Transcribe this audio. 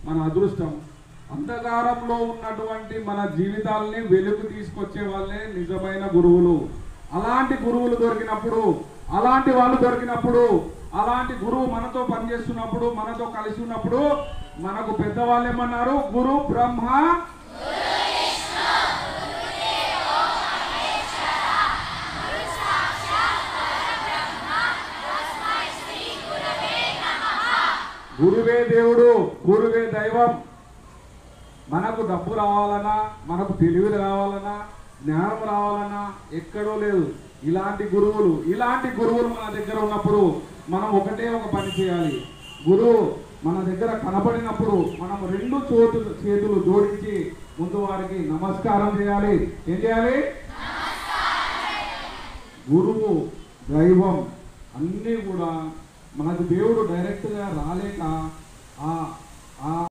మన అదృష్టం. అంధకారంలో ఉన్నటువంటి మన జీవితాలని వెలుగు తీసుకొచ్చే వాళ్ళే నిజమైన గురువులు. అలాంటి గురువులు దొరికినప్పుడు, అలాంటి వాళ్ళు దొరికినప్పుడు, అలాంటి గురువు మనతో పనిచేస్తున్నప్పుడు, మనతో కలిసి ఉన్నప్పుడు మనకు పెద్దవాళ్ళు ఏమన్నారు? గురు బ్రహ్మ గురువే దేవుడు, గురువే దైవం. మనకు డబ్బు రావాలన్నా, మనకు తెలివి రావాలన్నా, జ్ఞానం రావాలన్నా ఎక్కడో లేదు. ఇలాంటి గురువులు మన దగ్గర ఉన్నప్పుడు మనం ఒకటే ఒక పని చేయాలి. గురువు మన దగ్గర కనబడినప్పుడు మనం రెండు చేతులు జోడించి ముందు వారికి నమస్కారం చేయాలి. ఏం చేయాలి? గురువు, దైవం అన్నీ కూడా మనకు దేవుడు డైరెక్ట్గా రాలేక